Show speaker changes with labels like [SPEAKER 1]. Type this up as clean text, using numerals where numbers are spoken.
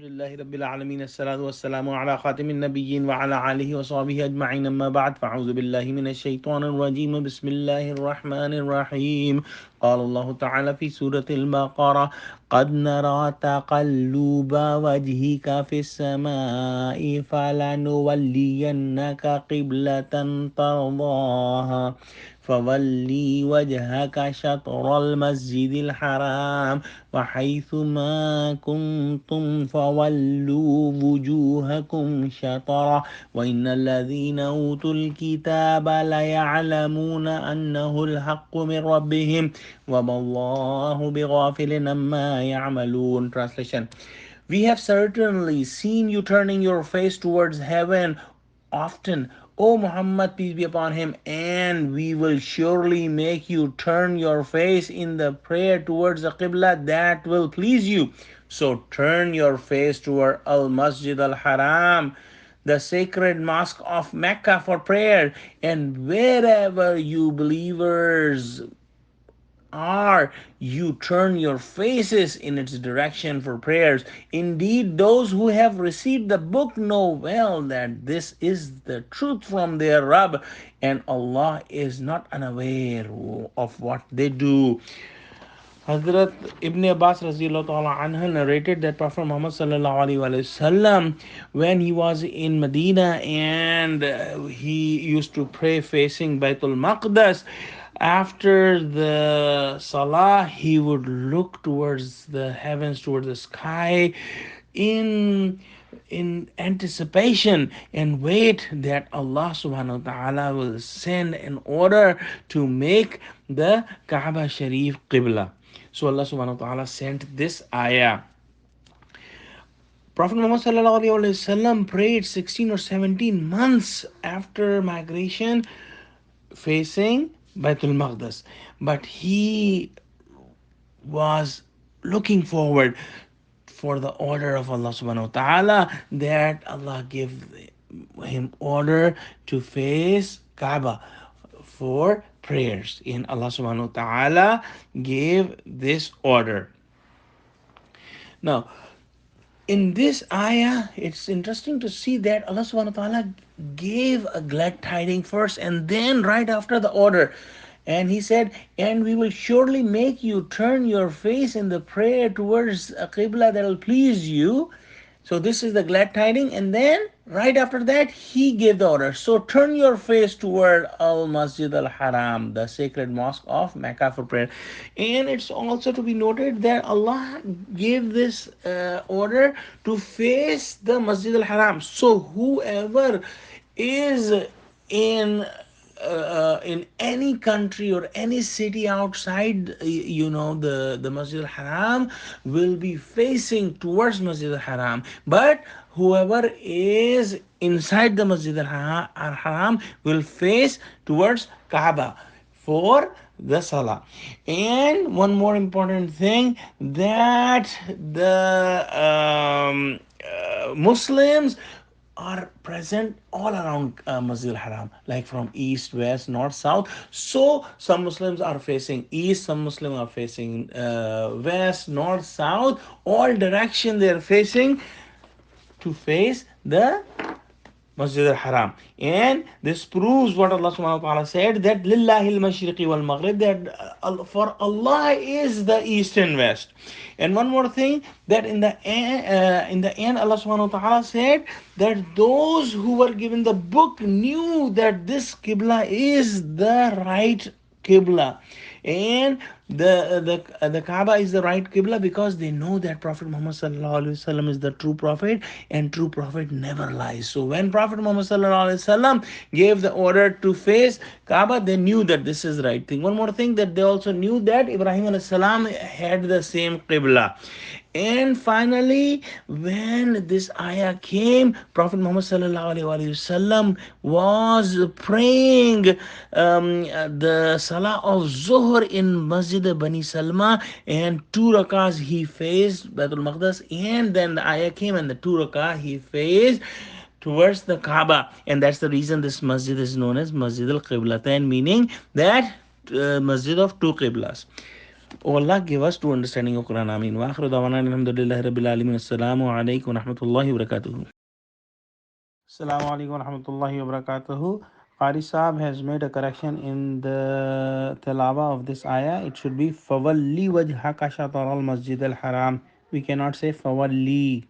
[SPEAKER 1] لله رب العالمين الصلاة والسلام على خاتم النبيين وعلى آله وصحبه أجمعين أما بعد فأعوذ بالله من الشيطان الرجيم بسم الله الرحمن الرحيم قال الله تعالى في سورة البقرة قد نرى تقلب وجهك في السماء فلنولينك قبلة ترضاها فولي وجهك شطر المسجد الحرام وحيث ما كنتم فولوا وجوهكم شطرة وإن الذين أوتوا الكتاب ليعلمون أنه الحق من ربهم وما الله بغافل عما يعملون. Translation: We have certainly seen you turning your face towards heaven often, O Muhammad, peace be upon him, and we will surely make you turn your face in the prayer towards the Qibla that will please you. So turn your face toward Al Masjid Al Haram, the sacred mosque of Mecca, for prayer, and wherever you believers are, you turn your faces in its direction for prayers. Indeed, those who have received the book know well that this is the truth from their Rabb, and Allah is not unaware of what they do. Hazrat Ibn Abbas anha narrated that Prophet Muhammad sallallahu alaihi wasallam, when he was in Medina and he used to pray facing Baitul Maqdas, after the Salah he would look towards the heavens, towards the sky, in anticipation and wait that Allah subhanahu wa ta'ala will send an order to make the Kaaba Sharif Qibla. So Allah subhanahu wa ta'ala sent this ayah. Prophet Muhammad sallallahu alaihi wasallam prayed 16 or 17 months after migration facing Baitul Maqdis, but he was looking forward for the order of Allah subhanahu wa ta'ala, that Allah give him order to face Kaaba for prayers, and Allah subhanahu wa ta'ala gave this order. Now, in this ayah, it's interesting to see that Allah subhanahu wa ta'ala gave a glad tiding first and then right after the order. And he said, and we will surely make you turn your face in the prayer towards a qibla that will please you. So this is the glad tiding, and then right after that he gave the order. So turn your face toward Al Masjid Al Haram, the sacred mosque of Mecca, for prayer. And it's also to be noted that Allah gave this order to face the Masjid Al Haram. So whoever is in any country or any city outside, the Masjid al-Haram, will be facing towards Masjid al-Haram, but whoever is inside the Masjid al-Haram will face towards Kaaba for the Salah. And one more important thing, that the Muslims are present all around Masjid al-Haram, like from east, west, north, south. So some Muslims are facing east, some Muslims are facing west, north, south, all direction they are facing to face the Masjid al-Haram. And this proves what Allah subhanahu wa ta'ala said, that Lillahi al-mashriqi wal-maghrib, that for Allah is the east and west. And one more thing, that in the end Allah subhanahu wa ta'ala said that those who were given the book knew that this Qibla is the right Qibla, and the Kaaba is the right Qibla, because they know that Prophet Muhammad sallallahu alaihi wasallam is the true prophet, and true prophet never lies. So when Prophet Muhammad sallallahu alaihi wasallam gave the order to face Kaaba, they knew that this is the right thing. One more thing, that they also knew that Ibrahim alayhi salam had the same Qibla. And finally, when this ayah came, Prophet Muhammad sallallahu alaihi wasallam was praying the Salah of Zuhr in Masjid Bani Salma, and 2 rakahs he faced Baitul Maqdis, and then the ayah came and the 2 rakah he faced towards the Kaaba, and that's the reason this masjid is known as Masjid al-Qiblatayn, meaning that masjid of 2 qiblas. Oh, Allah give us true understanding of Quran. Ameen. Wa akhiru dawana alhamdulillahi rabbil alamin. Assalamu alaikum wa rahmatullahi wa barakatuh. Assalamu alaikum wa rahmatullahi wa barakatuh. Qari Saab has made a correction in the tilawa of this ayah. It should be Fawalli wajhaka shatar al masjid al haram. We cannot say Fawalli.